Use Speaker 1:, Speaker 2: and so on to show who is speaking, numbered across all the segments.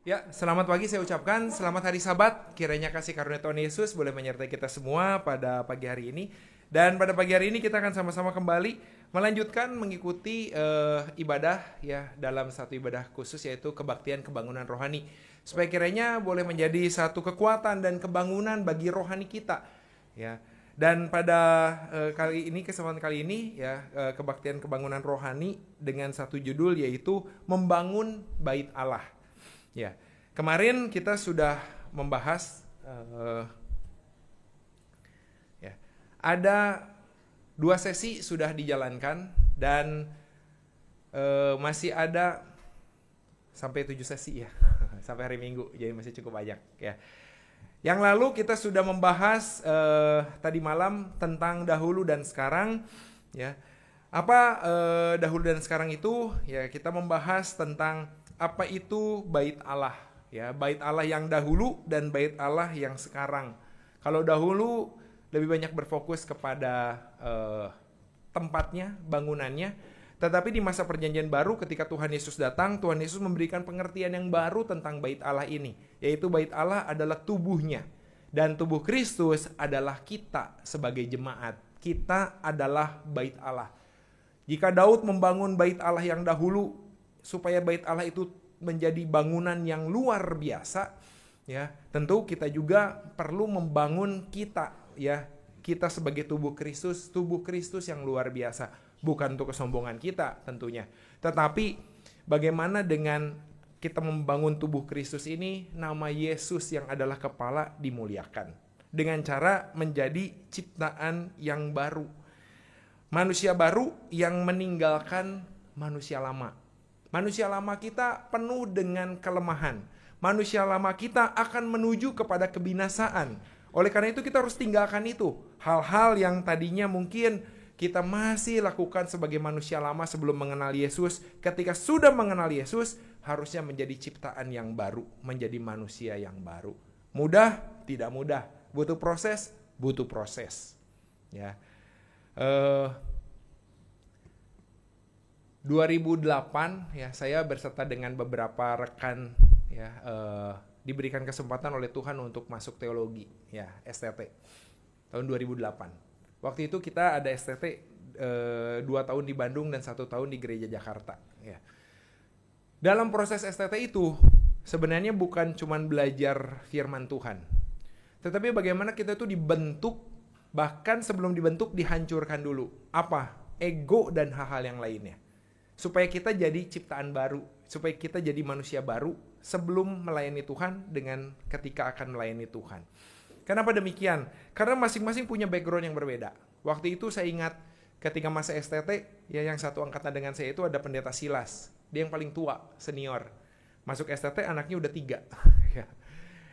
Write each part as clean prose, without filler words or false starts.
Speaker 1: Ya, selamat pagi saya ucapkan, selamat hari Sabat. Kiranya kasih karunia Tuhan Yesus boleh menyertai kita semua pada pagi hari ini. Dan pada pagi hari ini kita akan sama-sama kembali melanjutkan mengikuti ibadah ya dalam satu ibadah khusus, yaitu kebaktian kebangunan rohani. Supaya kiranya boleh menjadi satu kekuatan dan kebangunan bagi rohani kita. Ya. Dan pada kesempatan kali ini ya, kebaktian kebangunan rohani dengan satu judul, yaitu membangun bait Allah. Ya, kemarin kita sudah membahas ya, ada 2 sesi sudah dijalankan dan masih ada sampai 7 sesi ya sampai hari Minggu, jadi masih cukup banyak ya. Yang lalu kita sudah membahas tadi malam tentang dahulu dan sekarang ya. Apa dahulu dan sekarang itu ya, kita membahas tentang apa itu bait Allah ya, bait Allah yang dahulu dan bait Allah yang sekarang. Kalau dahulu lebih banyak berfokus kepada tempatnya, bangunannya, tetapi di masa perjanjian baru ketika Tuhan Yesus datang, Tuhan Yesus memberikan pengertian yang baru tentang bait Allah ini, yaitu bait Allah adalah tubuhnya, dan tubuh Kristus adalah kita sebagai jemaat. Kita adalah bait Allah. Jika Daud membangun bait Allah yang dahulu supaya bait Allah itu menjadi bangunan yang luar biasa ya, tentu kita juga perlu membangun kita ya, kita sebagai tubuh Kristus yang luar biasa. Bukan untuk kesombongan kita tentunya, tetapi bagaimana dengan kita membangun tubuh Kristus ini, nama Yesus yang adalah kepala dimuliakan dengan cara menjadi ciptaan yang baru, manusia baru yang meninggalkan manusia lama. Manusia lama kita penuh dengan kelemahan. Manusia lama kita akan menuju kepada kebinasaan. Oleh karena itu kita harus tinggalkan itu. Hal-hal yang tadinya mungkin kita masih lakukan sebagai manusia lama sebelum mengenal Yesus. Ketika sudah mengenal Yesus, harusnya menjadi ciptaan yang baru, menjadi manusia yang baru. Mudah? Tidak mudah. Butuh proses? Butuh proses. Ya. 2008 ya, saya berserta dengan beberapa rekan ya, diberikan kesempatan oleh Tuhan untuk masuk teologi ya, STT tahun 2008. Waktu itu kita ada STT 2 tahun di Bandung dan 1 tahun di Gereja Jakarta ya. Dalam proses STT itu sebenarnya bukan cuman belajar firman Tuhan, tetapi bagaimana kita itu dibentuk, bahkan sebelum dibentuk dihancurkan dulu apa? Ego dan hal-hal yang lainnya. Supaya kita jadi ciptaan baru, supaya kita jadi manusia baru sebelum melayani Tuhan dengan ketika akan melayani Tuhan. Kenapa demikian? Karena masing-masing punya background yang berbeda. Waktu itu saya ingat ketika masa STT, ya, yang satu angkatan dengan saya itu ada pendeta Silas. Dia yang paling tua, senior. Masuk STT anaknya udah 3.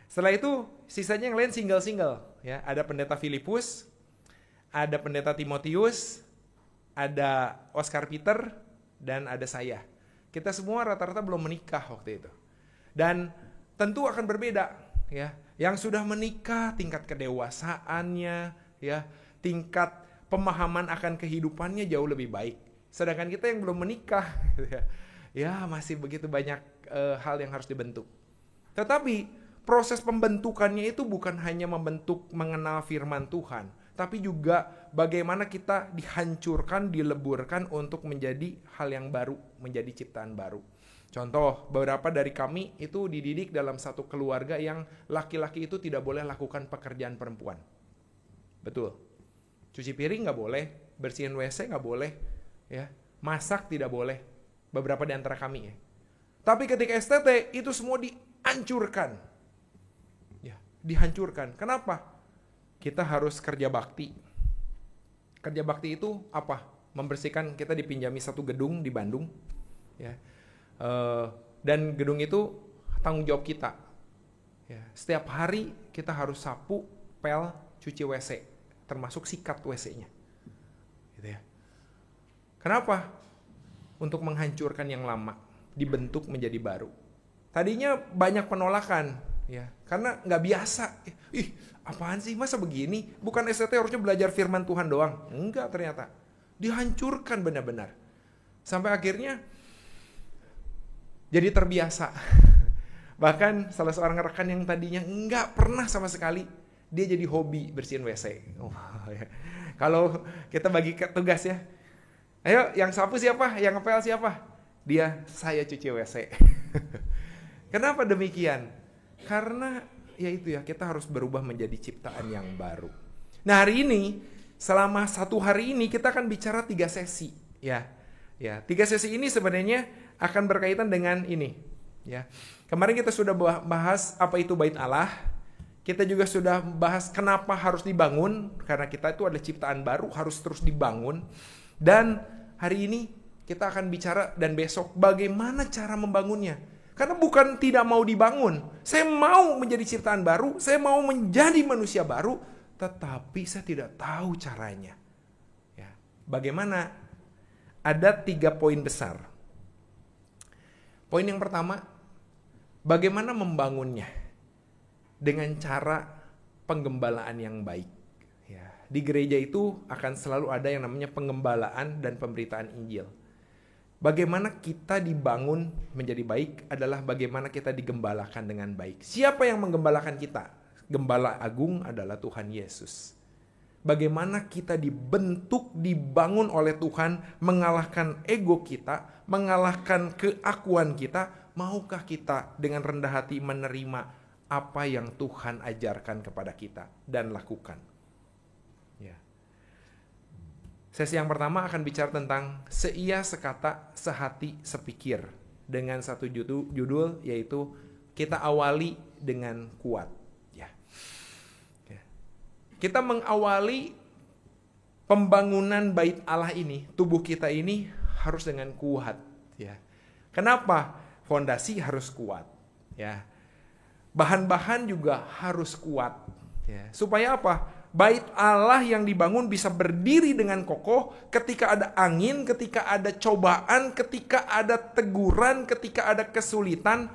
Speaker 1: Setelah itu sisanya yang lain single-single. Ya, ada pendeta Filipus, ada pendeta Timotius, ada Oscar Peter, dan ada saya. Kita semua rata-rata belum menikah waktu itu. Dan tentu akan berbeda ya. Yang sudah menikah tingkat kedewasaannya ya, tingkat pemahaman akan kehidupannya jauh lebih baik. Sedangkan kita yang belum menikah ya masih begitu banyak hal yang harus dibentuk. Tetapi proses pembentukannya itu bukan hanya membentuk mengenal firman Tuhan, tapi juga bagaimana kita dihancurkan, dileburkan untuk menjadi hal yang baru, menjadi ciptaan baru. Contoh, beberapa dari kami itu dididik dalam satu keluarga yang laki-laki itu tidak boleh lakukan pekerjaan perempuan. Betul. Cuci piring nggak boleh, bersihin WC nggak boleh, ya, masak tidak boleh. Beberapa di antara kami ya. Tapi ketika STT itu semua dihancurkan. Ya, dihancurkan. Kenapa? Kita harus kerja bakti. Kerja bakti itu apa? Membersihkan, kita dipinjami satu gedung di Bandung. Ya. Dan gedung itu tanggung jawab kita. Ya. Setiap hari kita harus sapu, pel, cuci WC. Termasuk sikat WC-nya. Gitu ya. Kenapa? Untuk menghancurkan yang lama. Dibentuk menjadi baru. Tadinya banyak penolakan. Ya, karena nggak biasa. Apaan sih, masa begini? Bukan STT harusnya belajar firman Tuhan doang? Enggak, ternyata dihancurkan benar-benar. Sampai akhirnya jadi terbiasa. Bahkan salah seorang rekan yang tadinya nggak pernah sama sekali, dia jadi hobi bersihin WC. Oh, ya. Kalau kita bagi tugas ya, ayo yang sapu siapa, yang ngepel siapa? Dia, saya cuci WC. Kenapa demikian? Karena ya itu ya, kita harus berubah menjadi ciptaan yang baru. Nah hari ini, selama 1 hari ini kita akan bicara 3 sesi. Ya, 3 sesi ini sebenarnya akan berkaitan dengan ini. Ya, kemarin kita sudah bahas apa itu bait Allah. Kita juga sudah bahas kenapa harus dibangun, karena kita itu adalah ciptaan baru, harus terus dibangun. Dan hari ini kita akan bicara, dan besok bagaimana cara membangunnya. Karena bukan tidak mau dibangun, saya mau menjadi ciptaan baru, saya mau menjadi manusia baru, tetapi saya tidak tahu caranya. Ya, bagaimana? Ada 3 poin besar. Poin yang pertama, bagaimana membangunnya dengan cara penggembalaan yang baik. Ya, di gereja itu akan selalu ada yang namanya penggembalaan dan pemberitaan Injil. Bagaimana kita dibangun menjadi baik adalah bagaimana kita digembalakan dengan baik. Siapa yang menggembalakan kita? Gembala agung adalah Tuhan Yesus. Bagaimana kita dibentuk, dibangun oleh Tuhan, mengalahkan ego kita, mengalahkan keakuan kita. Maukah kita dengan rendah hati menerima apa yang Tuhan ajarkan kepada kita dan lakukan? Ya. Sesi yang pertama akan bicara tentang seia, sekata, sehati, sepikir. Dengan satu judul yaitu kita awali dengan kuat. Ya. Kita mengawali pembangunan bait Allah ini, tubuh kita ini harus dengan kuat. Ya. Kenapa? Fondasi harus kuat. Ya. Bahan-bahan juga harus kuat. Ya. Supaya apa? Bait Allah yang dibangun bisa berdiri dengan kokoh ketika ada angin, ketika ada cobaan, ketika ada teguran, ketika ada kesulitan,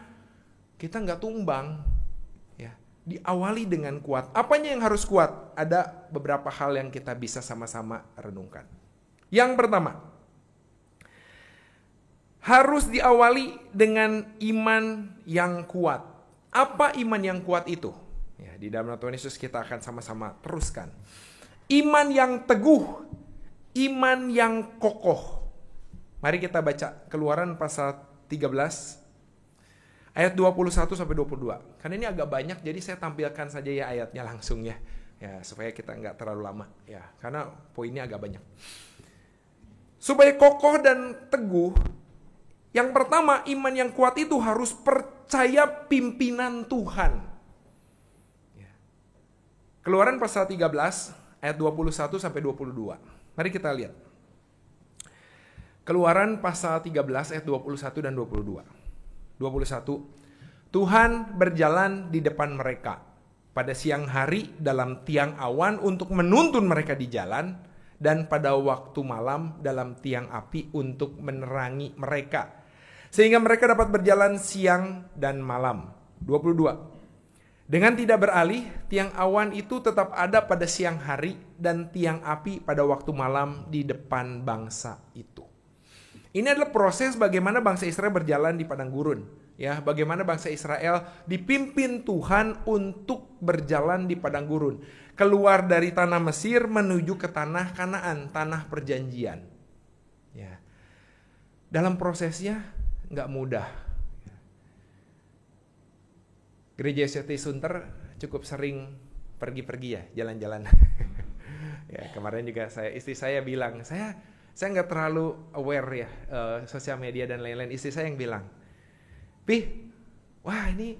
Speaker 1: kita nggak tumbang. Ya, diawali dengan kuat. Apanya yang harus kuat? Ada beberapa hal yang kita bisa sama-sama renungkan. Yang pertama, harus diawali dengan iman yang kuat. Apa iman yang kuat itu? Ya, di dalam nama Tuhan Yesus kita akan sama-sama teruskan. Iman yang teguh, iman yang kokoh. Mari kita baca Keluaran pasal 13 ayat 21 sampai 22. Karena ini agak banyak, jadi saya tampilkan saja ya ayatnya langsung ya. Ya, supaya kita nggak terlalu lama ya, karena poinnya agak banyak. Supaya kokoh dan teguh, yang pertama, iman yang kuat itu harus percaya pimpinan Tuhan. Keluaran pasal 13 ayat 21 sampai 22. Mari kita lihat. Keluaran pasal 13 ayat 21 dan 22. 21. Tuhan berjalan di depan mereka pada siang hari dalam tiang awan untuk menuntun mereka di jalan, dan pada waktu malam dalam tiang api untuk menerangi mereka, sehingga mereka dapat berjalan siang dan malam. 22. Dengan tidak beralih, tiang awan itu tetap ada pada siang hari dan tiang api pada waktu malam di depan bangsa itu. Ini adalah proses bagaimana bangsa Israel berjalan di padang gurun. Ya, bagaimana bangsa Israel dipimpin Tuhan untuk berjalan di padang gurun. Keluar dari tanah Mesir menuju ke tanah Kanaan, tanah perjanjian. Ya. Dalam prosesnya nggak mudah. Gereja SCT Sunter cukup sering pergi-pergi ya, jalan-jalan. Ya, kemarin juga istri saya bilang, saya nggak terlalu aware ya sosial media dan lain-lain. Istri saya yang bilang, Pih, wah ini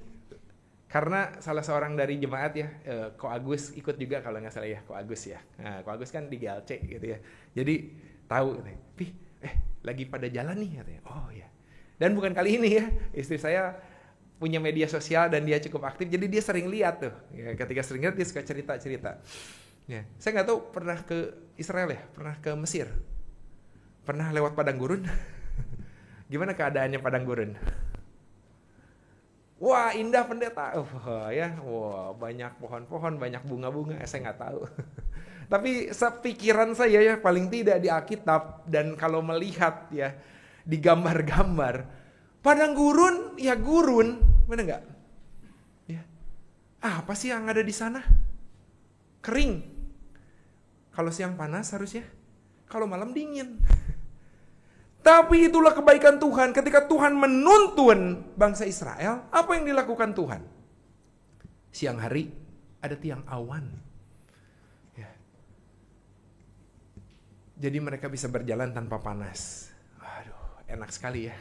Speaker 1: karena salah seorang dari jemaat ya, Ko Agus ikut juga kalau nggak salah ya, Ko Agus ya. Nah, Ko Agus kan di GLC gitu ya. Jadi tahu, Pih, lagi pada jalan nih katanya. Oh ya. Dan bukan kali ini ya, istri saya punya media sosial dan dia cukup aktif, jadi dia sering lihat tuh. Ya, ketika sering lihat dia suka cerita-cerita. Ya, saya nggak tahu pernah ke Israel ya, pernah ke Mesir, pernah lewat padang gurun. Gimana keadaannya padang gurun? Wah indah pendeta, ya, wah banyak pohon-pohon, banyak bunga-bunga. Saya nggak tahu. Tapi sepikiran saya ya, paling tidak di Alkitab dan kalau melihat ya di gambar-gambar, padang gurun ya gurun, benar nggak? Ya. Apa sih yang ada di sana? Kering. Kalau siang panas harusnya, kalau malam dingin. Tapi itulah kebaikan Tuhan. Ketika Tuhan menuntun bangsa Israel, apa yang dilakukan Tuhan? Siang hari ada tiang awan. Ya. Jadi mereka bisa berjalan tanpa panas. Waduh, enak sekali ya.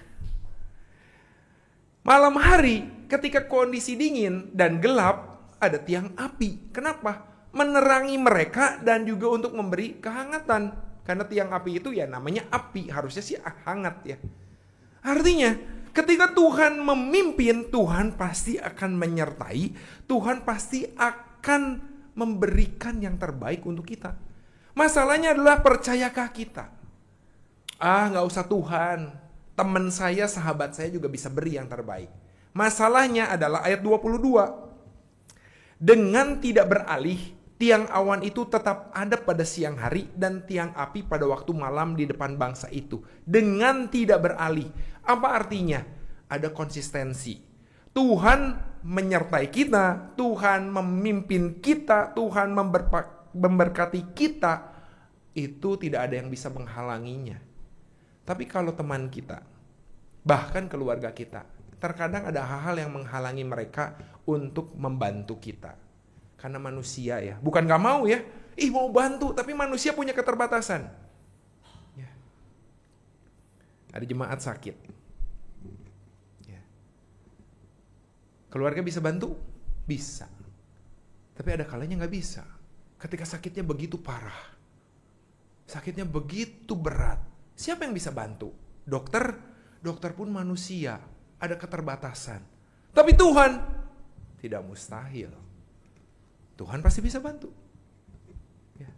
Speaker 1: Malam hari ketika kondisi dingin dan gelap, ada tiang api. Kenapa? Menerangi mereka dan juga untuk memberi kehangatan. Karena tiang api itu ya namanya api, harusnya sih hangat ya. Artinya ketika Tuhan memimpin, Tuhan pasti akan menyertai, Tuhan pasti akan memberikan yang terbaik untuk kita. Masalahnya adalah percayakah kita? Nggak usah Tuhan, teman saya, sahabat saya juga bisa beri yang terbaik. Masalahnya adalah ayat 22. Dengan tidak beralih, tiang awan itu tetap ada pada siang hari dan tiang api pada waktu malam di depan bangsa itu. Dengan tidak beralih. Apa artinya? Ada konsistensi. Tuhan menyertai kita, Tuhan memimpin kita, Tuhan memberkati kita. Itu tidak ada yang bisa menghalanginya. Tapi kalau teman kita, bahkan keluarga kita, terkadang ada hal-hal yang menghalangi mereka untuk membantu kita. Karena manusia ya, bukan gak mau ya, mau bantu, tapi manusia punya keterbatasan. Ya. Ada jemaat sakit. Ya. Keluarga bisa bantu? Bisa. Tapi ada kalanya gak bisa. Ketika sakitnya begitu parah, sakitnya begitu berat, siapa yang bisa bantu? Dokter? Dokter pun manusia, ada keterbatasan. Tapi Tuhan, tidak mustahil. Tuhan pasti bisa bantu. Ya.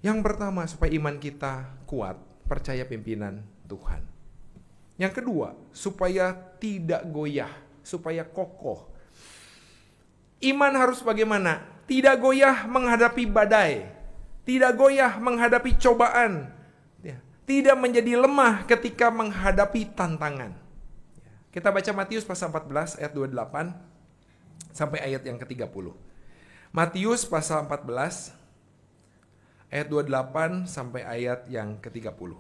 Speaker 1: Yang pertama, supaya iman kita kuat, percaya pimpinan Tuhan. Yang kedua, supaya tidak goyah, supaya kokoh. Iman harus bagaimana? Tidak goyah menghadapi badai, tidak goyah menghadapi cobaan, ya. Tidak menjadi lemah ketika menghadapi tantangan. Ya. Kita baca Matius pasal 14 ayat 28. Sampai ayat yang ke-30. Matius pasal 14 ayat 28 sampai ayat yang ke-30.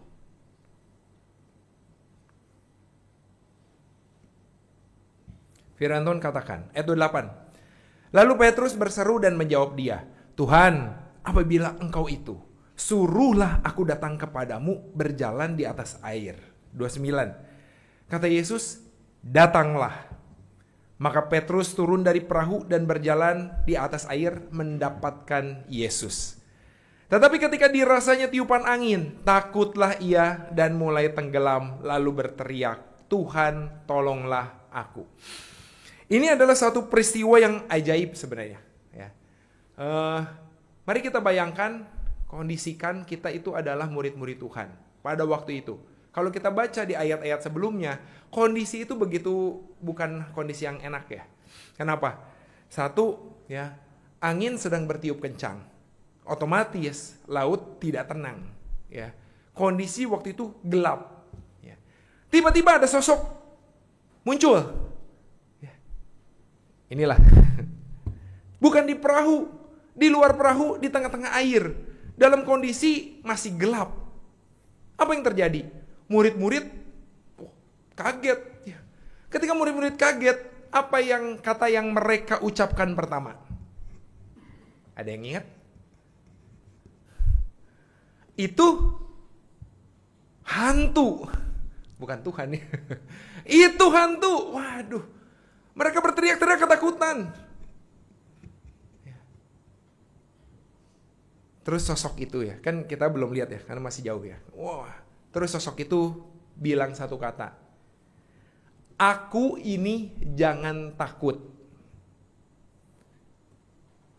Speaker 1: Firman Tuhan katakan, ayat 28. Lalu Petrus berseru dan menjawab dia, Tuhan, apabila engkau itu, suruhlah aku datang kepadamu berjalan di atas air. 29. Kata Yesus, datanglah. Maka Petrus turun dari perahu dan berjalan di atas air mendapatkan Yesus. Tetapi ketika dirasanya tiupan angin, takutlah ia dan mulai tenggelam lalu berteriak, Tuhan tolonglah aku. Ini adalah satu peristiwa yang ajaib sebenarnya. Ya. Mari kita bayangkan, kondisikan kita itu adalah murid-murid Tuhan pada waktu itu. Kalau kita baca di ayat-ayat sebelumnya, kondisi itu begitu bukan kondisi yang enak ya. Kenapa? Satu, ya, angin sedang bertiup kencang. Otomatis laut tidak tenang. Ya. Kondisi waktu itu gelap. Ya. Tiba-tiba ada sosok muncul. Ya. Inilah. Bukan di perahu, di luar perahu, di tengah-tengah air. Dalam kondisi masih gelap. Apa yang terjadi? Murid-murid kaget. Ya. Ketika murid-murid kaget, apa yang kata yang mereka ucapkan pertama? Ada yang ingat? Itu hantu. Bukan Tuhan ya. Itu hantu. Waduh. Mereka berteriak-teriak ketakutan. Ya. Terus sosok itu ya, kan kita belum lihat ya, karena masih jauh ya. Wah. Terus sosok itu bilang satu kata, aku ini jangan takut.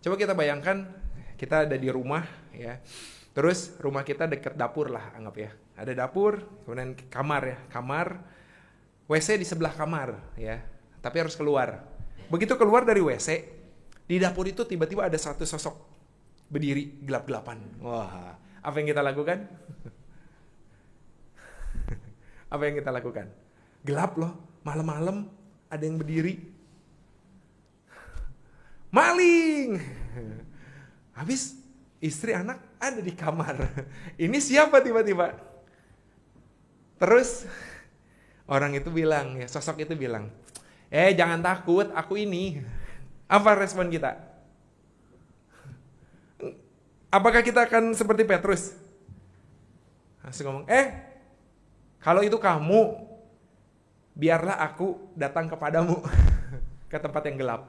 Speaker 1: Coba kita bayangkan, kita ada di rumah ya. Terus rumah kita dekat dapur lah, anggap ya. Ada dapur, kemudian kamar ya. Kamar, WC di sebelah kamar ya. Tapi harus keluar. Begitu keluar dari WC, di dapur itu tiba-tiba ada satu sosok berdiri gelap-gelapan. Wah, apa yang kita lakukan? Apa yang kita lakukan? Gelap loh, malam-malam, ada yang berdiri. Maling. Habis istri anak ada di kamar. Ini siapa tiba-tiba? Terus orang itu bilang, ya sosok itu bilang, jangan takut, aku ini. Apa respon kita? Apakah kita akan seperti Petrus? Langsung ngomong, kalau itu kamu, biarlah aku datang kepadamu ke tempat yang gelap.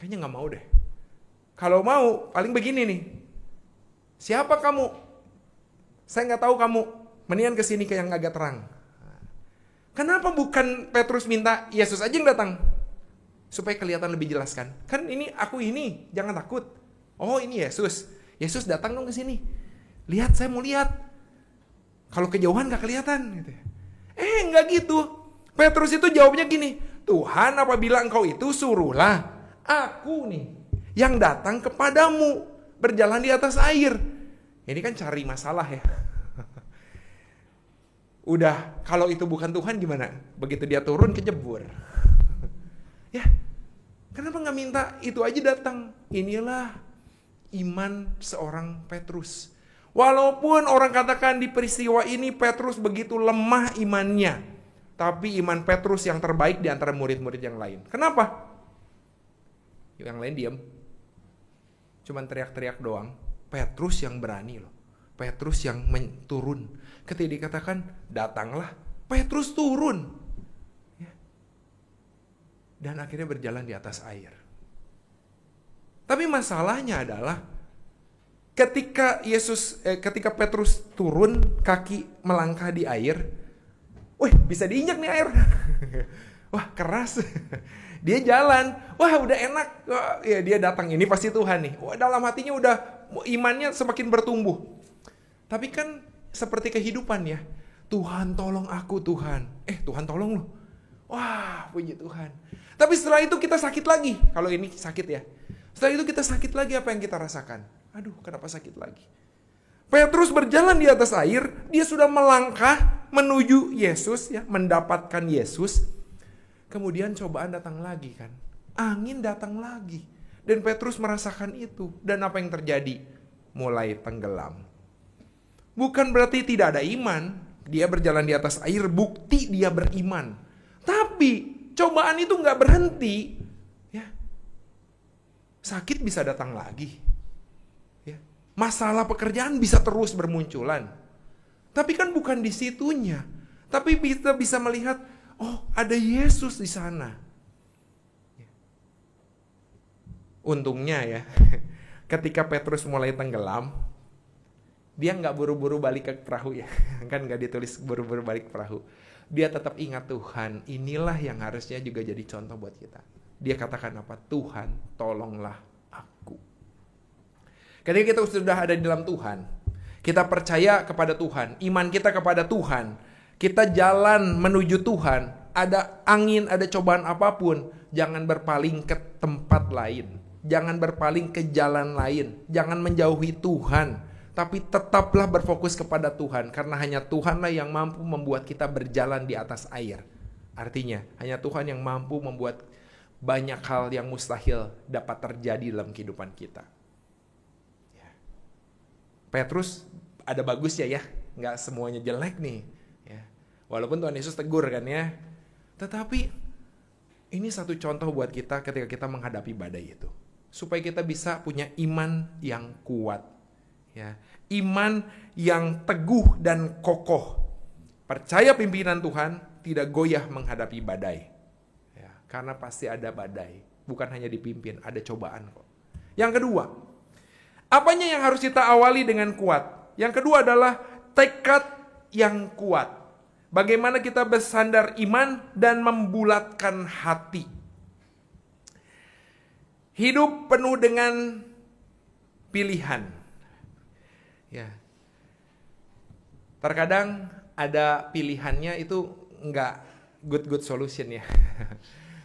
Speaker 1: Kayaknya gak mau deh. Kalau mau, paling begini nih. Siapa kamu? Saya gak tahu kamu. Mendingan kesini ke yang agak terang. Kenapa bukan Petrus minta Yesus aja yang datang? Supaya kelihatan lebih jelas kan. Kan ini aku ini, jangan takut. Oh ini Yesus. Yesus datang dong ke sini. Lihat, saya mau lihat. Kalau kejauhan gak kelihatan gitu. Enggak gitu. Petrus itu jawabnya gini, Tuhan apabila engkau itu suruhlah aku nih yang datang kepadamu berjalan di atas air. Ini kan cari masalah ya. Udah, kalau itu bukan Tuhan gimana? Begitu dia turun kejebur. Ya, kenapa gak minta itu aja datang? Inilah iman seorang Petrus. Walaupun orang katakan di peristiwa ini Petrus begitu lemah imannya, tapi iman Petrus yang terbaik di antara murid-murid yang lain. Kenapa? Yang lain diam. Cuman teriak-teriak doang. Petrus yang berani loh. Petrus yang turun. Ketika dikatakan datanglah, Petrus turun. Ya. Dan akhirnya berjalan di atas air. Tapi masalahnya adalah ketika Petrus turun, kaki melangkah di air, wih, bisa diinjak nih air. Wah, keras. Dia jalan. Wah, udah enak. Wah, ya dia datang. Ini pasti Tuhan nih. Wah, dalam hatinya udah imannya semakin bertumbuh. Tapi kan seperti kehidupan ya. Tuhan tolong aku Tuhan. Tuhan tolong lu. Wah, puji Tuhan. Tapi setelah itu kita sakit lagi. Kalau ini sakit ya. Setelah itu kita sakit lagi, apa yang kita rasakan? Aduh, kenapa sakit lagi? Petrus berjalan di atas air, dia sudah melangkah menuju Yesus ya, mendapatkan Yesus. Kemudian cobaan datang lagi kan. Angin datang lagi. Dan Petrus merasakan itu. Dan apa yang terjadi? Mulai tenggelam. Bukan berarti tidak ada iman. Dia berjalan di atas air, bukti dia beriman. Tapi cobaan itu gak berhenti. Ya. Sakit bisa datang lagi. Masalah pekerjaan bisa terus bermunculan. Tapi kan bukan di situnya. Tapi kita bisa melihat, oh ada Yesus di sana. Untungnya ya, ketika Petrus mulai tenggelam, dia nggak buru-buru balik ke perahu ya. Kan nggak ditulis buru-buru balik ke perahu. Dia tetap ingat Tuhan, inilah yang harusnya juga jadi contoh buat kita. Dia katakan apa? Tuhan tolonglah aku. Ketika kita sudah ada di dalam Tuhan, kita percaya kepada Tuhan, iman kita kepada Tuhan, kita jalan menuju Tuhan, ada angin, ada cobaan apapun, jangan berpaling ke tempat lain, jangan berpaling ke jalan lain, jangan menjauhi Tuhan, tapi tetaplah berfokus kepada Tuhan, karena hanya Tuhanlah yang mampu membuat kita berjalan di atas air. Artinya, hanya Tuhan yang mampu membuat banyak hal yang mustahil dapat terjadi dalam kehidupan kita. Petrus ada bagusnya ya, nggak semuanya jelek nih. Ya. Walaupun Tuhan Yesus tegur kan ya, tetapi ini satu contoh buat kita ketika kita menghadapi badai itu, supaya kita bisa punya iman yang kuat, ya, iman yang teguh dan kokoh, percaya pimpinan Tuhan, tidak goyah menghadapi badai. Ya, karena pasti ada badai, bukan hanya dipimpin, ada cobaan kok. Yang kedua, apanya yang harus kita awali dengan kuat? Yang kedua adalah tekad yang kuat. Bagaimana kita bersandar iman dan membulatkan hati. Hidup penuh dengan pilihan. Ya. Terkadang ada pilihannya itu nggak good solution ya.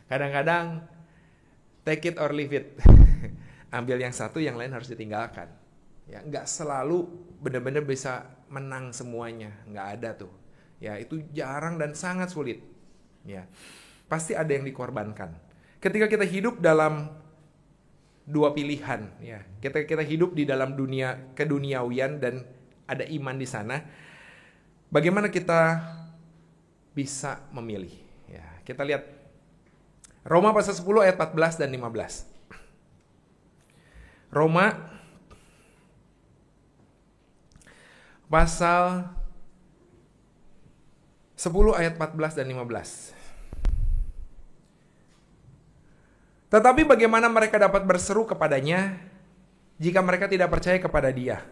Speaker 1: Kadang-kadang take it or leave it. Ambil yang satu, yang lain harus ditinggalkan. Ya, nggak selalu benar-benar bisa menang semuanya, nggak ada tuh. Ya, itu jarang dan sangat sulit. Ya, Pasti ada yang dikorbankan. Ketika kita hidup dalam dua pilihan, ya, kita hidup di dalam dunia keduniawian dan ada iman di sana, bagaimana kita bisa memilih? Ya, kita lihat Roma pasal 10 ayat 14 dan 15. Roma pasal 10 ayat 14 dan 15. Tetapi bagaimana mereka dapat berseru kepadanya jika mereka tidak percaya kepada Dia?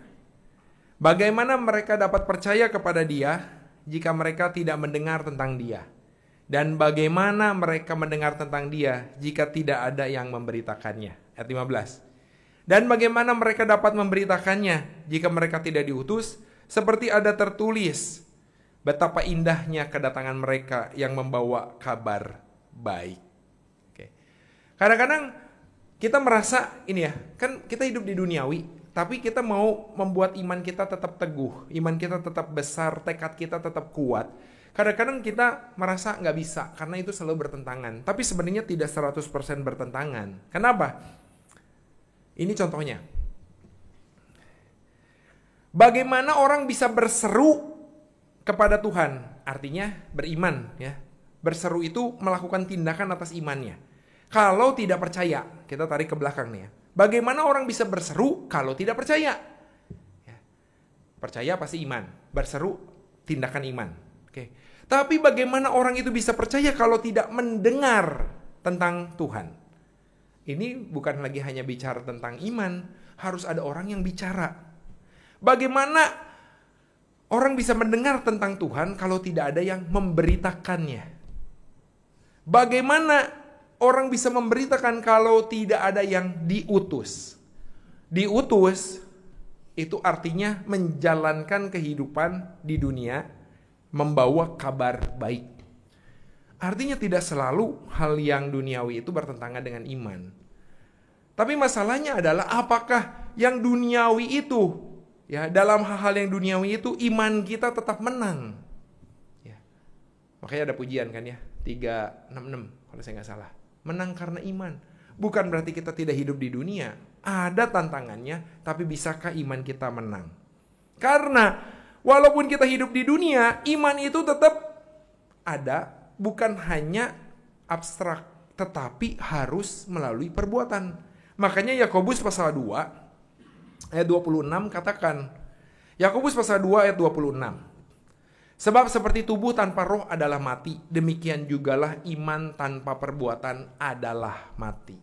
Speaker 1: Bagaimana mereka dapat percaya kepada Dia jika mereka tidak mendengar tentang Dia? Dan bagaimana mereka mendengar tentang Dia jika tidak ada yang memberitakannya? Ayat 15. Dan bagaimana mereka dapat memberitakannya jika mereka tidak diutus? Seperti ada tertulis, betapa indahnya kedatangan mereka yang membawa kabar baik. Kadang-kadang kita merasa ini ya, kan kita hidup di duniawi, tapi kita mau membuat iman kita tetap teguh, iman kita tetap besar, tekad kita tetap kuat. Kadang-kadang kita merasa nggak bisa, karena itu selalu bertentangan. Tapi sebenarnya tidak 100% bertentangan. Kenapa? Ini contohnya. Bagaimana orang bisa berseru kepada Tuhan? Artinya beriman, ya. Berseru itu melakukan tindakan atas imannya. Kalau tidak percaya, kita tarik ke belakang nih ya. Bagaimana orang bisa berseru kalau tidak percaya? Ya. Percaya pasti iman. Berseru tindakan iman. Oke. Tapi bagaimana orang itu bisa percaya kalau tidak mendengar tentang Tuhan? Ini bukan lagi hanya bicara tentang iman, harus ada orang yang bicara. Bagaimana orang bisa mendengar tentang Tuhan kalau tidak ada yang memberitakannya? Bagaimana orang bisa memberitakan kalau tidak ada yang diutus? Diutus itu artinya menjalankan kehidupan di dunia, membawa kabar baik. Artinya tidak selalu hal yang duniawi itu bertentangan dengan iman. Tapi masalahnya adalah apakah yang duniawi itu, ya, dalam hal-hal yang duniawi itu iman kita tetap menang. Ya. Makanya ada pujian kan ya, 366 kalau saya nggak salah. Menang karena iman. Bukan berarti kita tidak hidup di dunia. Ada tantangannya, tapi bisakah iman kita menang? Karena walaupun kita hidup di dunia, iman itu tetap ada, bukan hanya abstrak, tetapi harus melalui perbuatan. Makanya Yakobus pasal 2 ayat 26 katakan, Yakobus pasal 2 ayat 26. Sebab seperti tubuh tanpa roh adalah mati, demikian jugalah iman tanpa perbuatan adalah mati.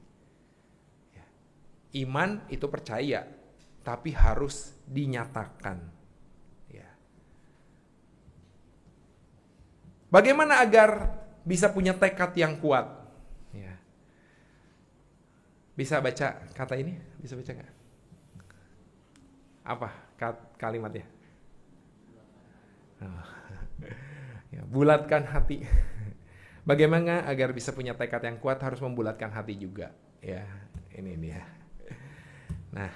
Speaker 1: Iman itu percaya, tapi harus dinyatakan. Ya. Bagaimana agar bisa punya tekad yang kuat? Ya. Bisa baca kata ini? Bisa baca nggak? Apa kalimatnya? Oh. Ya, bulatkan hati. Bagaimana agar bisa punya tekad yang kuat? Harus membulatkan hati juga. Ya, ini dia. Nah,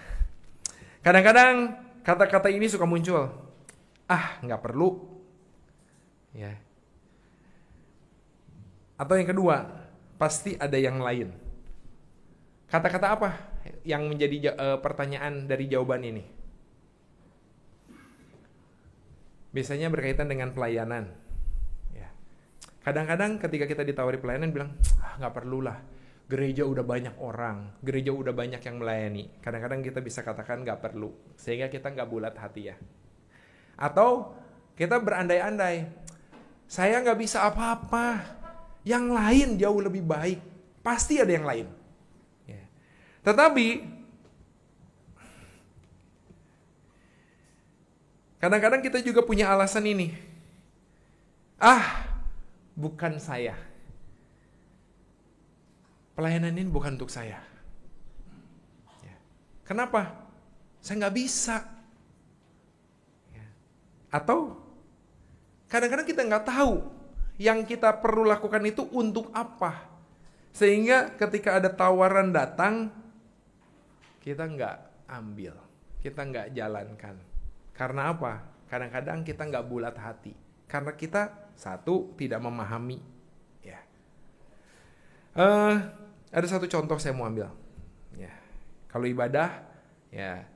Speaker 1: kadang-kadang kata-kata ini suka muncul. Nggak perlu. Ya. Atau yang kedua, pasti ada yang lain. Kata-kata apa yang menjadi pertanyaan dari jawaban ini? Biasanya berkaitan dengan pelayanan. Ya. Kadang-kadang ketika kita ditawari pelayanan bilang, nggak perlulah. Gereja udah banyak orang, gereja udah banyak yang melayani. Kadang-kadang kita bisa katakan nggak perlu, sehingga kita nggak bulat hati ya. Atau kita berandai-andai, saya nggak bisa apa-apa, yang lain jauh lebih baik. Pasti ada yang lain. Ya. Tetapi kadang-kadang kita juga punya alasan ini. Bukan saya. Pelayanan ini bukan untuk saya. Ya. Kenapa? Saya nggak bisa. Ya. Atau kadang-kadang kita nggak tahu yang kita perlu lakukan itu untuk apa. Sehingga ketika ada tawaran datang, kita nggak ambil. Kita nggak jalankan. Karena apa? Kadang-kadang kita nggak bulat hati. Karena kita, satu, tidak memahami. Ya. Eh, ada satu contoh saya mau ambil. Ya, kalau ibadah, ya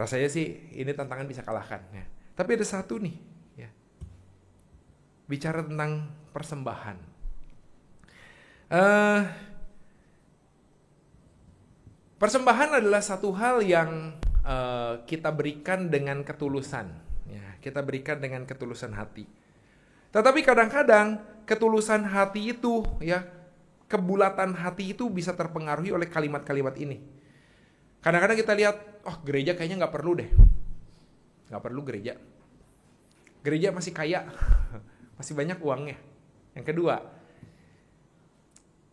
Speaker 1: rasanya sih ini tantangan bisa kalahkan. Ya. Tapi ada satu nih, ya, bicara tentang persembahan. Persembahan adalah satu hal yang kita berikan dengan ketulusan. Ya, kita berikan dengan ketulusan hati. Tetapi kadang-kadang ketulusan hati itu, ya, kebulatan hati itu bisa terpengaruhi oleh kalimat-kalimat ini. Kadang-kadang kita lihat, oh gereja kayaknya nggak perlu deh. Nggak perlu gereja. Gereja masih kaya, masih banyak uangnya. Yang kedua,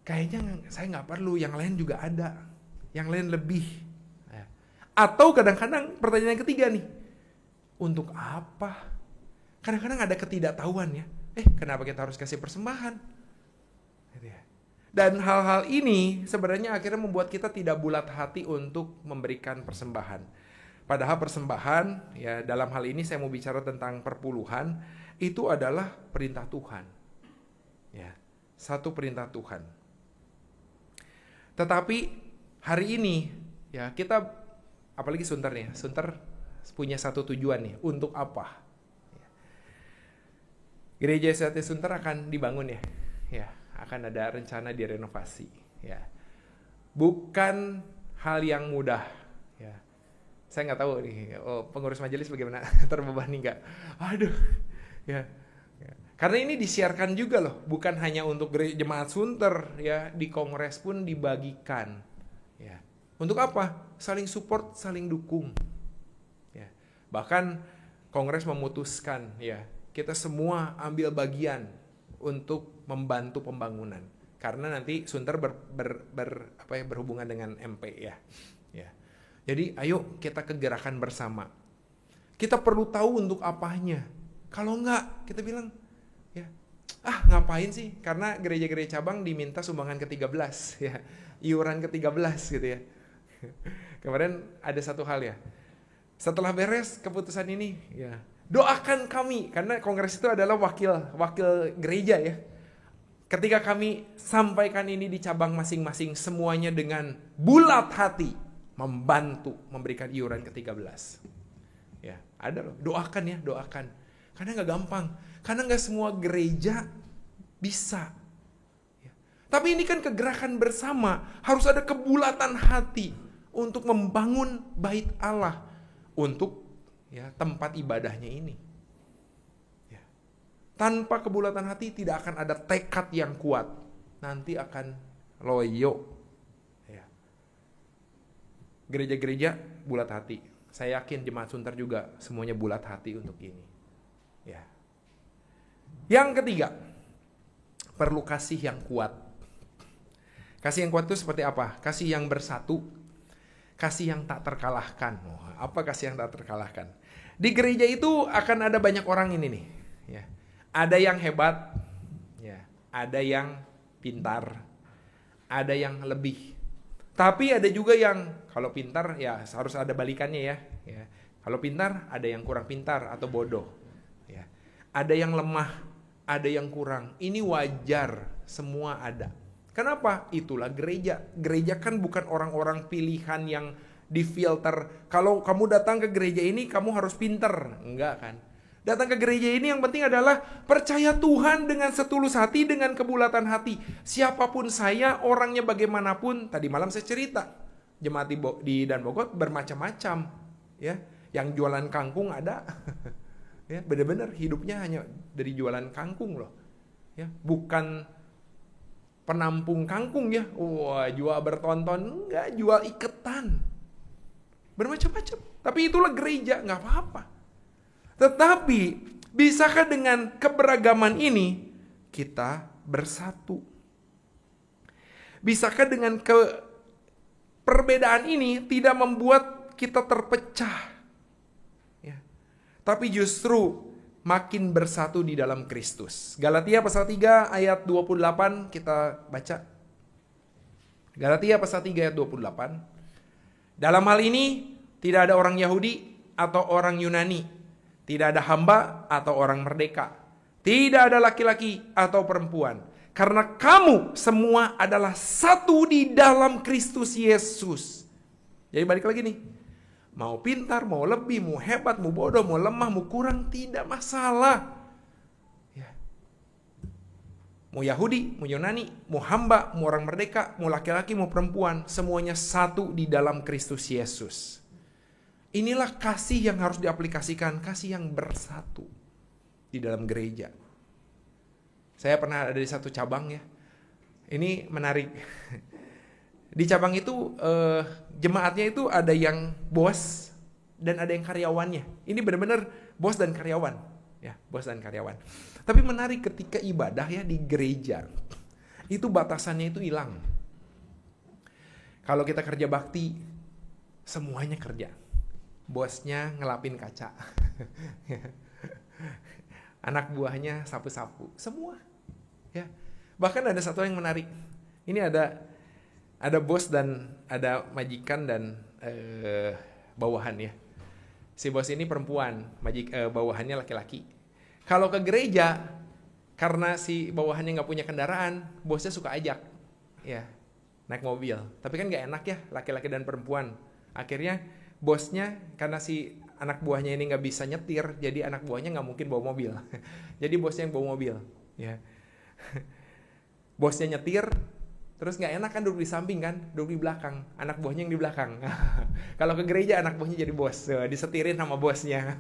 Speaker 1: kayaknya saya nggak perlu, yang lain juga ada. Yang lain lebih. Atau kadang-kadang pertanyaan yang ketiga nih, untuk apa? Kadang-kadang ada ketidaktahuan ya. Kenapa kita harus kasih persembahan? Dan hal-hal ini sebenarnya akhirnya membuat kita tidak bulat hati untuk memberikan persembahan. Padahal persembahan, ya dalam hal ini saya mau bicara tentang perpuluhan, itu adalah perintah Tuhan. Ya, satu perintah Tuhan. Tetapi hari ini, ya kita, apalagi Sunter nih, Sunter punya satu tujuan nih, untuk apa? Gereja SDA Sunter akan dibangun ya, ya akan ada rencana direnovasi, ya bukan hal yang mudah, ya saya nggak tahu nih, pengurus majelis bagaimana, terbebani nggak? Aduh, ya. Karena ini disiarkan juga loh, bukan hanya untuk jemaat Sunter, ya di kongres pun dibagikan, ya. Untuk apa? Saling support, saling dukung, ya. Bahkan kongres memutuskan, ya kita semua ambil bagian untuk membantu pembangunan, karena nanti Sunter berhubungan dengan MP ya. Jadi ayo kita kegerakan bersama. Kita perlu tahu untuk apanya. Kalau enggak, kita bilang ya, ngapain sih? Karena gereja-gereja cabang diminta sumbangan ke-13 ya, iuran ke-13 gitu ya. Kemarin ada satu hal ya. Setelah beres keputusan ini ya, doakan kami, karena kongres itu adalah wakil gereja ya. Ketika kami sampaikan ini di cabang masing-masing, semuanya dengan bulat hati membantu memberikan iuran ke-13. Ya, ada loh, doakan ya, doakan. Karena nggak gampang, karena nggak semua gereja bisa. Ya. Tapi ini kan kegerakan bersama, harus ada kebulatan hati untuk membangun bait Allah, untuk ya tempat ibadahnya ini. Ya. Tanpa kebulatan hati tidak akan ada tekad yang kuat, nanti akan loyo. Ya. Gereja-gereja bulat hati. Saya yakin jemaat Sunter juga semuanya bulat hati untuk ini. Ya. Yang ketiga, perlu kasih yang kuat. Kasih yang kuat itu seperti apa? Kasih yang bersatu, kasih yang tak terkalahkan. Apa kasih yang tak terkalahkan? Di gereja itu akan ada banyak orang ini nih. Ya. Ada yang hebat, ya. Ada yang pintar, ada yang lebih. Tapi ada juga yang kalau pintar ya harus ada balikannya ya. Ya. Kalau pintar ada yang kurang pintar atau bodoh. Ya. Ada yang lemah, ada yang kurang. Ini wajar, semua ada. Kenapa? Itulah gereja. Gereja kan bukan orang-orang pilihan yang difilter. Kalau kamu datang ke gereja ini kamu harus pintar. Enggak kan? Datang ke gereja ini yang penting adalah percaya Tuhan dengan setulus hati, dengan kebulatan hati. Siapapun saya, orangnya bagaimanapun. Tadi malam saya cerita, jemaat di Dan Bogor bermacam-macam, ya. Yang jualan kangkung ada, ya. Benar-benar hidupnya hanya dari jualan kangkung loh, ya. Bukan penampung kangkung ya. Wah, jual bertonton, enggak, jual iketan. Bermacam-macam. Tapi itulah gereja, nggak apa-apa. Tetapi, bisakah dengan keberagaman ini kita bersatu? Bisakah dengan perbedaan ini tidak membuat kita terpecah? Ya. Tapi justru makin bersatu di dalam Kristus. Galatia pasal 3 ayat 28 kita baca. Galatia pasal 3 ayat 28. Dalam hal ini tidak ada orang Yahudi atau orang Yunani, tidak ada hamba atau orang merdeka, tidak ada laki-laki atau perempuan, Karena kamu semua adalah satu di dalam Kristus Yesus. Jadi balik lagi nih. Mau pintar, mau lebih, mau hebat, mau bodoh, mau lemah, mau kurang, tidak masalah. Ya. Mau Yahudi, mau Yunani, mau hamba, mau orang merdeka, mau laki-laki, mau perempuan, semuanya satu di dalam Kristus Yesus. Inilah kasih yang harus diaplikasikan, kasih yang bersatu di dalam gereja. Saya pernah ada di satu cabang ya. Ini menarik. Di cabang itu jemaatnya itu ada yang bos dan ada yang karyawannya. Ini benar-benar bos dan karyawan, ya, bos dan karyawan. Tapi menarik ketika ibadah ya di gereja, itu batasannya itu hilang. Kalau kita kerja bakti, semuanya kerja. Bosnya ngelapin kaca. Anak buahnya sapu-sapu, semua. Ya. Bahkan ada satu yang menarik. Ini ada bos dan ada majikan dan bawahan ya. Si bos ini perempuan, bawahannya laki-laki. Kalau ke gereja, karena si bawahannya nggak punya kendaraan, bosnya suka ajak, ya, naik mobil. Tapi kan nggak enak ya, laki-laki dan perempuan. Akhirnya bosnya, karena si anak buahnya ini nggak bisa nyetir, jadi anak buahnya nggak mungkin bawa mobil. Jadi bosnya yang bawa mobil, ya. Bosnya nyetir, terus nggak enak kan duduk di samping kan, duduk di belakang, anak buahnya yang di belakang. Kalau ke gereja anak buahnya jadi bos, disetirin sama bosnya.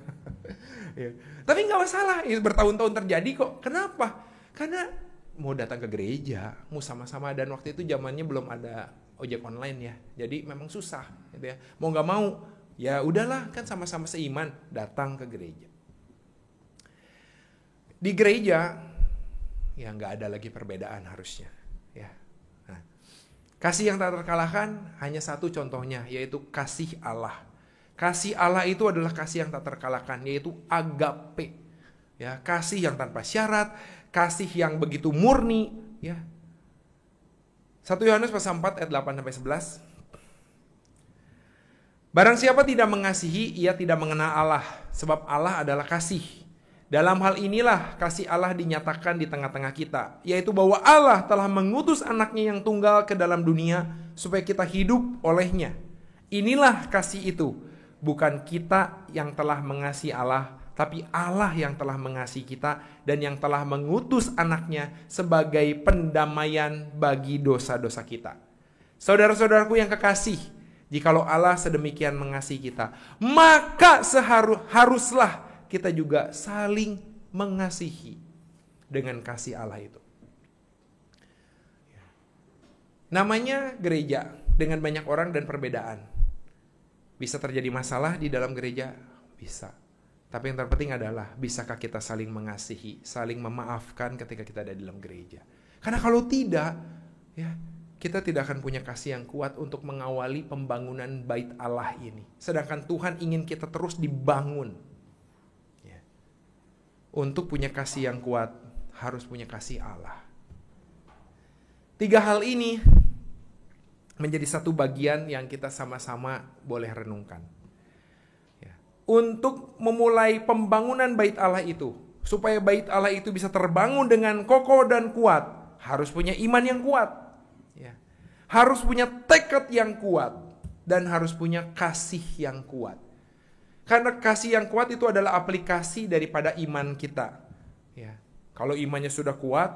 Speaker 1: Ya. Tapi nggak masalah, ini bertahun-tahun terjadi kok. Kenapa? Karena mau datang ke gereja, mau sama-sama, dan waktu itu zamannya belum ada ojek online ya, jadi memang susah, gitu ya. Mau nggak mau, ya udahlah kan sama-sama seiman, datang ke gereja. Di gereja, ya nggak ada lagi perbedaan harusnya, ya. Kasih yang tak terkalahkan hanya satu contohnya, yaitu kasih Allah. Kasih Allah itu adalah kasih yang tak terkalahkan, yaitu agape. Ya, kasih yang tanpa syarat, kasih yang begitu murni, ya. 1 Yohanes pasal 4 ayat 8 sampai 11. Barang siapa tidak mengasihi, ia tidak mengenal Allah, sebab Allah adalah kasih. Dalam hal inilah kasih Allah dinyatakan di tengah-tengah kita, yaitu bahwa Allah telah mengutus anaknya yang tunggal ke dalam dunia supaya kita hidup olehnya. Inilah kasih itu, bukan kita yang telah mengasihi Allah, tapi Allah yang telah mengasihi kita dan yang telah mengutus anaknya sebagai pendamaian bagi dosa-dosa kita. Saudara-saudaraku yang kekasih, jikalau Allah sedemikian mengasihi kita, maka haruslah kita juga saling mengasihi dengan kasih Allah itu. Namanya gereja dengan banyak orang dan perbedaan. Bisa terjadi masalah di dalam gereja? Bisa. Tapi yang terpenting adalah bisakah kita saling mengasihi, saling memaafkan ketika kita ada di dalam gereja. Karena kalau tidak, ya, kita tidak akan punya kasih yang kuat untuk mengawali pembangunan bait Allah ini. Sedangkan Tuhan ingin kita terus dibangun. Untuk punya kasih yang kuat, harus punya kasih Allah. 3 hal ini menjadi satu bagian yang kita sama-sama boleh renungkan. Ya. Untuk memulai pembangunan bait Allah itu, supaya bait Allah itu bisa terbangun dengan kokoh dan kuat, harus punya iman yang kuat. Ya. Harus punya tekad yang kuat, dan harus punya kasih yang kuat. Karena kasih yang kuat itu adalah aplikasi daripada iman kita. Ya. Kalau imannya sudah kuat,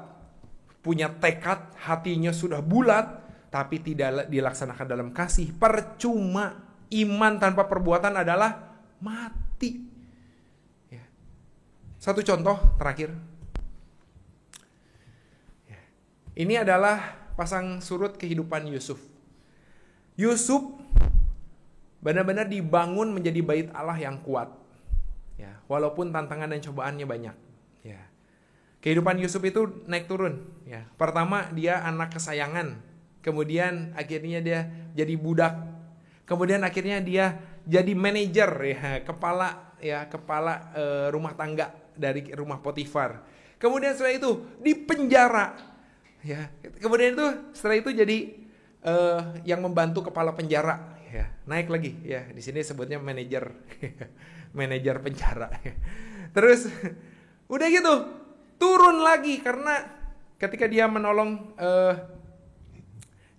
Speaker 1: punya tekad, hatinya sudah bulat, tapi tidak dilaksanakan dalam kasih, percuma. Iman tanpa perbuatan adalah mati. Ya. Satu contoh terakhir. Ya. Ini adalah pasang surut kehidupan Yusuf. Yusuf benar-benar dibangun menjadi bait Allah yang kuat, ya, walaupun tantangan dan cobaannya banyak. Ya. Kehidupan Yusuf itu naik turun. Ya. Pertama dia anak kesayangan, kemudian akhirnya dia jadi budak, kemudian akhirnya dia jadi manajer, ya, kepala rumah tangga dari rumah Potifar. Kemudian setelah itu dipenjara, ya. Kemudian setelah itu jadi yang membantu kepala penjara. Ya, naik lagi ya, di sini sebutnya manajer manajer penjara. Terus udah gitu turun lagi karena Ketika dia menolong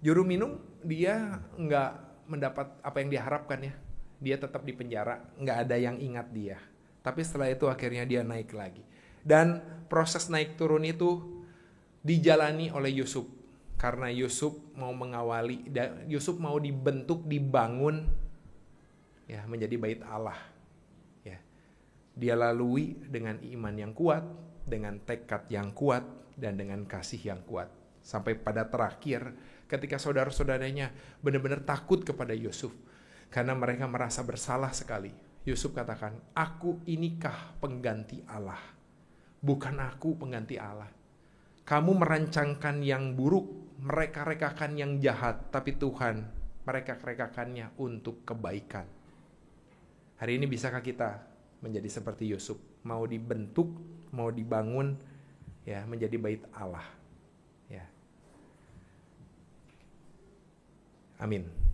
Speaker 1: juru minum, dia nggak mendapat apa yang diharapkan ya. Dia tetap di penjara, nggak ada yang ingat dia. Tapi setelah itu akhirnya dia naik lagi. Dan proses naik turun itu dijalani oleh Yusuf. Karena Yusuf mau mengawali, Yusuf mau dibentuk, dibangun ya menjadi bait Allah. Ya. Dia lalui dengan iman yang kuat, dengan tekad yang kuat, dan dengan kasih yang kuat. Sampai pada terakhir ketika saudara-saudaranya benar-benar takut kepada Yusuf. Karena mereka merasa bersalah sekali. Yusuf katakan, aku inikah pengganti Allah? Bukan aku pengganti Allah. Kamu merancangkan yang buruk, mereka-rekakan yang jahat, tapi Tuhan mereka-rekakannya untuk kebaikan. Hari ini bisakah kita menjadi seperti Yusuf? Mau dibentuk, mau dibangun, ya menjadi bait Allah. Ya. Amin.